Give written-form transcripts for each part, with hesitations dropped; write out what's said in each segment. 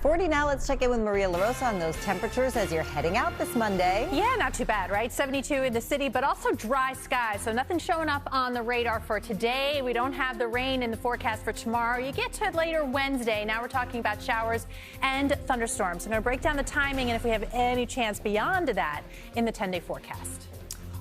6:40 now. Let's check in with Maria LaRosa on those temperatures as you're heading out this Monday. Yeah, not too bad, right? 72 in the city, but also dry skies. So nothing showing up on the radar for today. We don't have the rain in the forecast for tomorrow. You get to later Wednesday. Now we're talking about showers and thunderstorms. I'm going to break down the timing and if we have any chance beyond that in the 10-day forecast.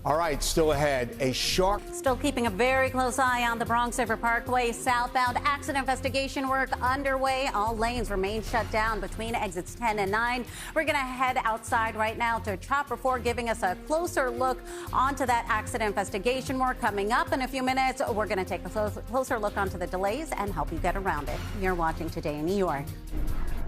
All right, still ahead, a shark. Still keeping a very close eye on the Bronx River Parkway southbound. Accident investigation work underway. All lanes remain shut down between exits 10 and 9. We're going to head outside right now to Chopper 4, giving us a closer look onto that accident investigation work. Coming up in a few minutes, we're going to take a closer look onto the delays and help you get around it. You're watching Today in New York.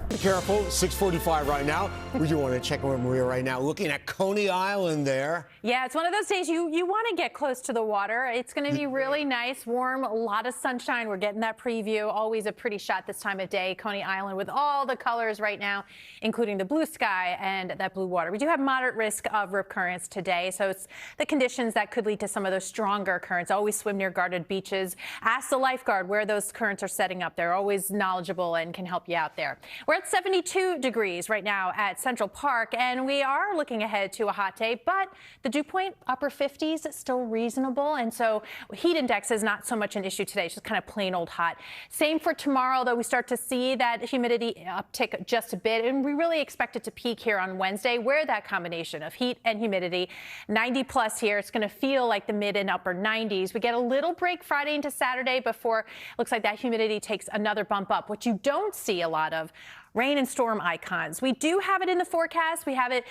Be careful, 6:45 right now. We do want to check in with Maria right now. Looking at Coney Island there. Yeah, it's one of those days you want to get close to the water. It's going to be really nice, warm, a lot of sunshine. We're getting that preview. Always a pretty shot this time of day. Coney Island with all the colors right now, including the blue sky and that blue water. We do have moderate risk of rip currents today, so it's the conditions that could lead to some of those stronger currents. Always swim near guarded beaches. Ask the lifeguard where those currents are setting up. They're always knowledgeable and can help you out there. We're at 72 degrees right now at Central Park, and we are looking ahead to a hot day, but the dew point, upper 50s, still reasonable, and so heat index is not so much an issue today. It's just kind of plain old hot. Same for tomorrow, though we start to see that humidity uptick just a bit, and we really expect it to peak here on Wednesday, where that combination of heat and humidity, 90 plus here. It's going to feel like the mid and upper 90s. We get a little break Friday into Saturday before it looks like that humidity takes another bump up. What you don't see a lot of, rain and storm icons. We do have it in the forecast. We have it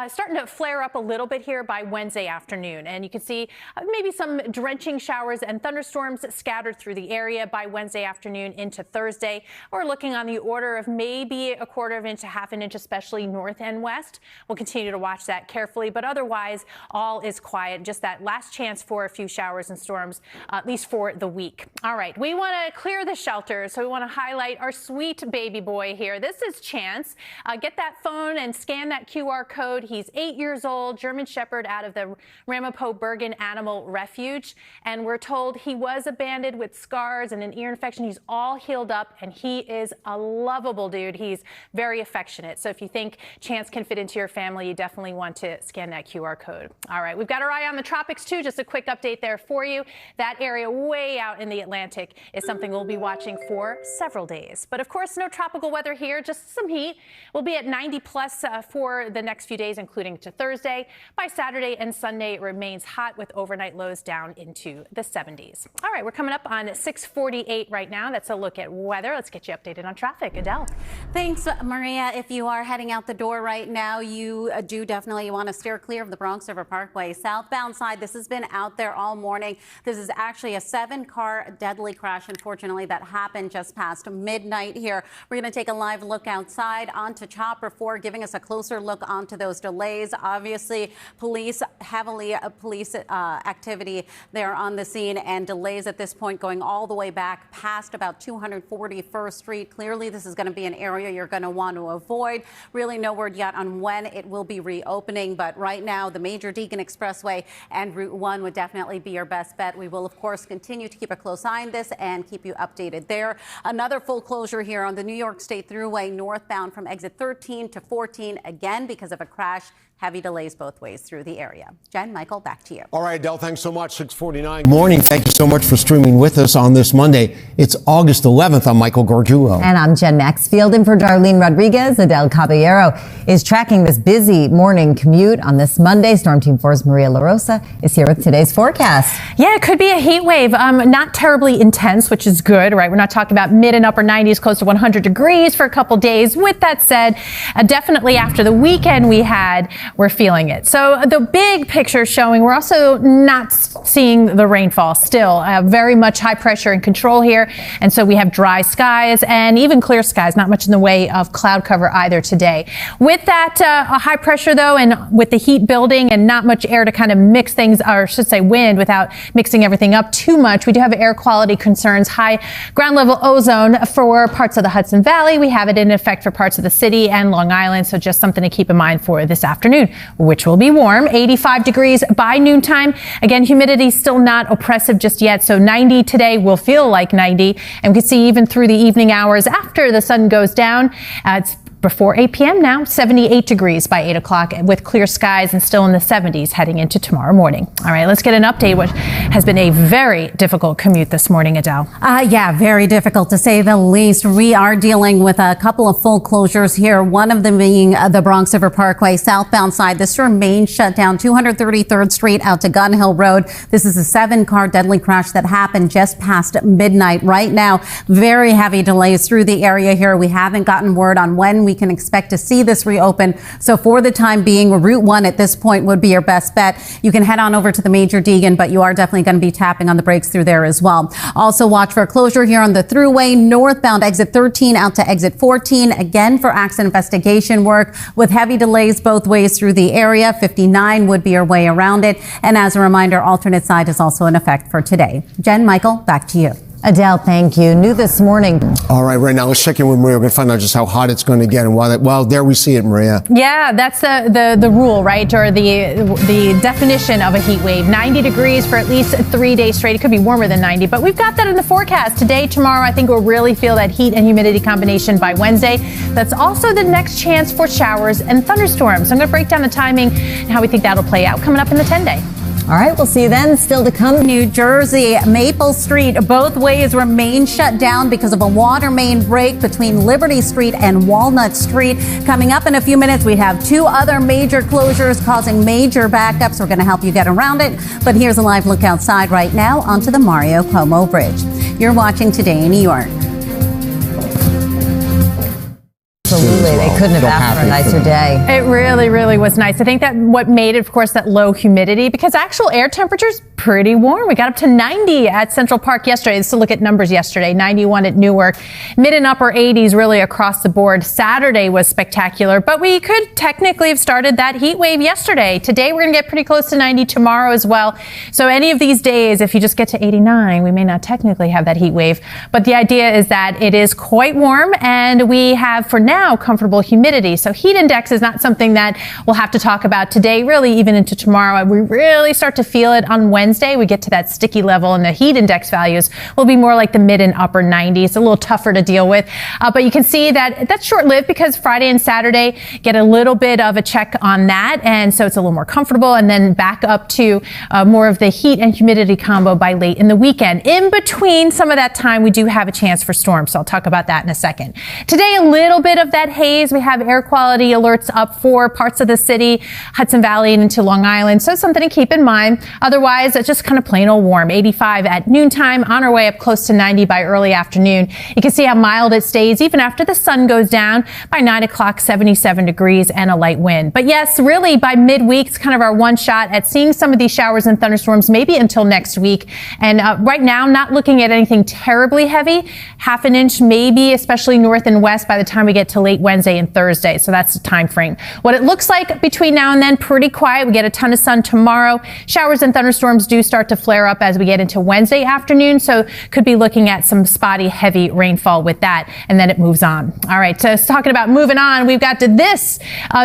starting to flare up a little bit here by Wednesday afternoon. And you can see maybe some drenching showers and thunderstorms scattered through the area by Wednesday afternoon into Thursday. We're looking on the order of maybe a quarter of an inch to half an inch, especially north and west. We'll continue to watch that carefully, but otherwise all is quiet. Just that last chance for a few showers and storms, at least for the week. All right, we want to clear the shelters, so we want to highlight our sweet baby boy here. This is Chance. Get that phone and scan that QR code. He's 8 years old, German Shepherd out of the Ramapo Bergen Animal Refuge. And we're told he was abandoned with scars and an ear infection. He's all healed up, and he is a lovable dude. He's very affectionate. So if you think Chance can fit into your family, you definitely want to scan that QR code. All right, we've got our eye on the tropics too. Just a quick update there for you. That area way out in the Atlantic is something we'll be watching for several days. But of course, no tropical weather here. Just some heat. We'll be at 90 plus for the next few days, including to Thursday. By Saturday and Sunday, it remains hot with overnight lows down into the 70s. All right, we're coming up on 6:48 right now. That's a look at weather. Let's get you updated on traffic. Adele. Thanks, Maria. If you are heading out the door right now, you do definitely want to steer clear of the Bronx River Parkway southbound side. This has been out there all morning. This is actually a 7-car deadly crash, unfortunately, that happened just past midnight here. We're going to take a live look outside onto Chopper 4, giving us a closer look onto those delays. Obviously, police activity there on the scene, and delays at this point going all the way back past about 241st Street. Clearly, this is going to be an area you're going to want to avoid. Really no word yet on when it will be reopening, but right now the Major Deacon Expressway and Route 1 would definitely be your best bet. We will, of course, continue to keep a close eye on this and keep you updated there. Another full closure here on the New York State Thruway northbound from exit 13 to 14, again because of a crash. Heavy delays both ways through the area. Jen, Michael, back to you. All right, Adele, thanks so much. 6:49. Morning. Thank you so much for streaming with us on this Monday. It's August 11th. I'm Michael Gargiulo. And I'm Jen Maxfield. And for Darlene Rodriguez, Adelle Caballero is tracking this busy morning commute on this Monday. Storm Team 4's Maria LaRosa is here with today's forecast. Yeah, it could be a heat wave. Not terribly intense, which is good, right? We're not talking about mid and upper 90s, close to 100 degrees for a couple days. With that said, definitely after the weekend we're feeling it. So the big picture showing we're also not seeing the rainfall still. Very much high pressure and control here. And so we have dry skies and even clear skies, not much in the way of cloud cover either today. With that high pressure, though, and with the heat building and not much air to kind of mix things, or I should say wind, without mixing everything up too much, we do have air quality concerns, high ground level ozone for parts of the Hudson Valley. We have it in effect for parts of the city and Long Island. So just something to keep in mind for this afternoon, which will be warm, 85 degrees by noontime. Again, humidity still not oppressive just yet. So 90 today will feel like 90. And we can see even through the evening hours after the sun goes down, it's before 8 p.m. now, 78 degrees by 8 o'clock with clear skies and still in the 70s heading into tomorrow morning. All right, let's get an update, which has been a very difficult commute this morning, Adele. Yeah, very difficult to say the least. We are dealing with a couple of full closures here, one of them being the Bronx River Parkway southbound side. This remains shut down, 233rd Street out to Gun Hill Road. This is a 7-car deadly crash that happened just past midnight. Right now, very heavy delays through the area here. We haven't gotten word on when we can expect to see this reopen. So for the time being, Route 1 at this point would be your best bet. You can head on over to the Major Deegan, but you are definitely going to be tapping on the brakes through there as well. Also watch for a closure here on the thruway, northbound exit 13 out to exit 14, again for accident investigation work with heavy delays both ways through the area. 59 would be your way around it. And as a reminder, alternate side is also in effect for today. Jen, Michael, back to you. Adele, thank you. New this morning. All right now let's check in with Maria. We're going to find out just how hot it's going to get. And well, there we see it, Maria. Yeah, that's the rule, right? Or the definition of a heat wave. 90 degrees for at least 3 days straight. It could be warmer than 90, but we've got that in the forecast. Today, tomorrow, I think we'll really feel that heat and humidity combination by Wednesday. That's also the next chance for showers and thunderstorms. I'm going to break down the timing and how we think that'll play out coming up in the 10-day. All right, we'll see you then. Still to come. New Jersey, Maple Street, both ways remain shut down because of a water main break between Liberty Street and Walnut Street. Coming up in a few minutes, we have 2 other major closures causing major backups. We're going to help you get around it. But here's a live look outside right now onto the Mario Cuomo Bridge. You're watching Today in New York. Absolutely. They couldn't have asked for a nicer day. It really, really was nice. I think that what made it, of course, that low humidity, because actual air temperatures pretty warm. We got up to 90 at Central Park yesterday. Let's look at numbers yesterday. 91 at Newark. Mid and upper 80s really across the board. Saturday was spectacular, but we could technically have started that heat wave yesterday. Today we're going to get pretty close to 90 tomorrow as well. So any of these days, if you just get to 89, we may not technically have that heat wave. But the idea is that it is quite warm and we have for now comfortable humidity. So heat index is not something that we'll have to talk about today, really even into tomorrow. We really start to feel it on Wednesday. We get to that sticky level and the heat index values will be more like the mid and upper 90s, a little tougher to deal with. But you can see that that's short-lived because Friday and Saturday get a little bit of a check on that. And so it's a little more comfortable and then back up to more of the heat and humidity combo by late in the weekend. In between some of that time, we do have a chance for storms. So I'll talk about that in a second. Today, a little bit of that haze. We have air quality alerts up for parts of the city, Hudson Valley and into Long Island. So something to keep in mind. Otherwise, it's just kind of plain old warm. 85 at noontime, on our way up close to 90 by early afternoon. You can see how mild it stays even after the sun goes down. By 9 o'clock, 77 degrees and a light wind. But yes, really by midweek, it's kind of our one shot at seeing some of these showers and thunderstorms maybe until next week. And right now, not looking at anything terribly heavy. Half an inch maybe, especially north and west by the time we get to late Wednesday and Thursday. So that's the time frame. What it looks like between now and then, pretty quiet. We get a ton of sun tomorrow. Showers and thunderstorms do start to flare up as we get into Wednesday afternoon. So could be looking at some spotty heavy rainfall with that. And then it moves on. All right. So talking about moving on, we've got to this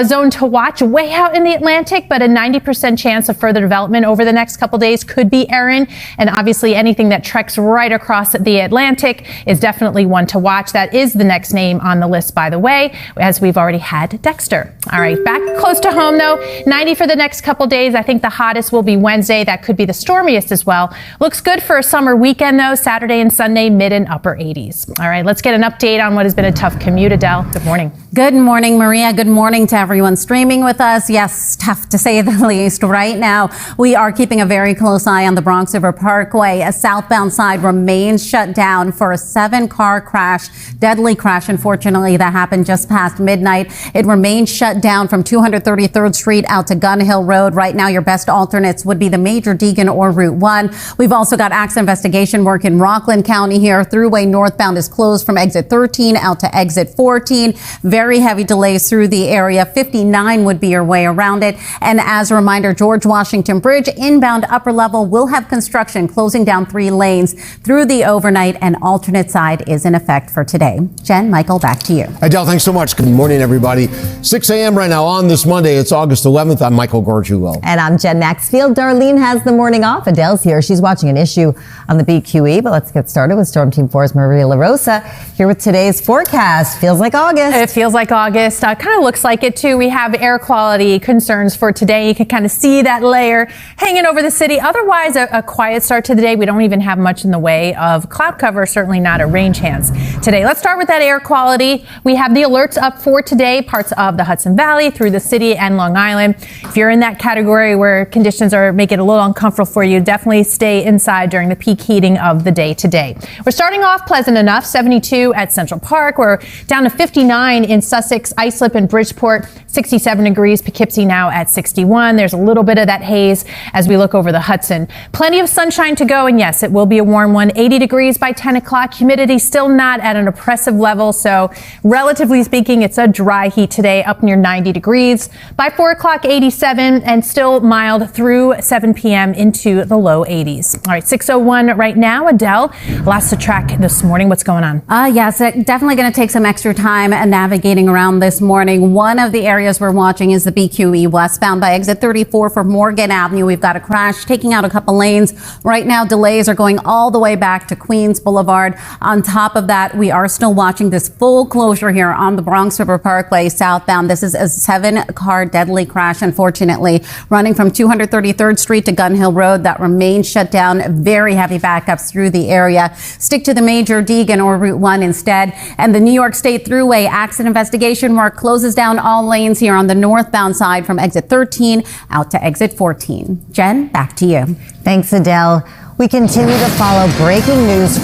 zone to watch way out in the Atlantic, but a 90% chance of further development over the next couple days could be Erin. And obviously anything that treks right across the Atlantic is definitely one to watch. That is the next name on the list, by the way, as we've already had Dexter. All right. Back close to home, though, 90 for the next couple days. I think the hottest will be Wednesday. That could be the stormiest as well. Looks good for a summer weekend, though. Saturday and Sunday, mid and upper 80s. All right. Let's get an update on what has been a tough commute. Adele, good morning. Good morning, Maria. Good morning to everyone streaming with us. Yes, tough to say the least. Right now, we are keeping a very close eye on the Bronx River Parkway. A southbound side remains shut down for a 7-car crash, deadly crash. Unfortunately, that happened just past midnight. It remains shut down from 233rd Street out to Gun Hill Road. Right now, your best alternates would be the Major Deegan or Route 1. We've also got accident investigation work in Rockland County here. Thruway northbound is closed from exit 13 out to exit 14. Very heavy delays through the area. 59 would be your way around it. And as a reminder, George Washington Bridge inbound upper level will have construction closing down 3 lanes through the overnight, and alternate side is in effect for today. Jen, Michael, back to you. Adele, thanks so much. Good morning, everybody. 6 a.m. right now on this Monday. It's August 11th. I'm Michael Gargiulo. And I'm Jen Maxfield. Darlene has the morning off. Adele's here. She's watching an issue on the BQE. But let's get started with Storm Team 4's Maria LaRosa here with today's forecast. Feels like August. It feels feels like August. Kind of looks like it too. We have air quality concerns for today. You can kind of see that layer hanging over the city. Otherwise, a quiet start to the day. We don't even have much in the way of cloud cover, certainly not at range hands today. Let's start with that air quality. We have the alerts up for today, parts of the Hudson Valley through the city and Long Island. If you're in that category where conditions are making it a little uncomfortable for you, definitely stay inside during the peak heating of the day today. We're starting off pleasant enough, 72 at Central Park. We're down to 59 in Sussex, Islip and Bridgeport, 67 degrees, Poughkeepsie now at 61. There's a little bit of that haze as we look over the Hudson. Plenty of sunshine to go, and yes, it will be a warm one. 80 degrees by 10 o'clock. Humidity still not at an oppressive level, so relatively speaking, it's a dry heat today, up near 90 degrees. By 4 o'clock, 87, and still mild through 7 p.m. into the low 80s. All right, 6:01 right now. Adele, lots to track this morning. What's going on? Yes, definitely going to take some extra time navigating around this morning. One of the areas we're watching is the BQE westbound by exit 34 for Morgan Avenue. We've got a crash taking out a couple lanes. Right now, delays are going all the way back to Queens Boulevard. On top of that, we are still watching this full closure here on the Bronx River Parkway southbound. This is a 7-car deadly crash, unfortunately, running from 233rd Street to Gun Hill Road. That remains shut down. Very heavy backups through the area. Stick to the major Deegan or Route 1 instead. And the New York State Thruway accident investigation work closes down all lanes here on the northbound side from exit 13 out to exit 14. Jen, back to you. Thanks, Adele. We continue to follow breaking news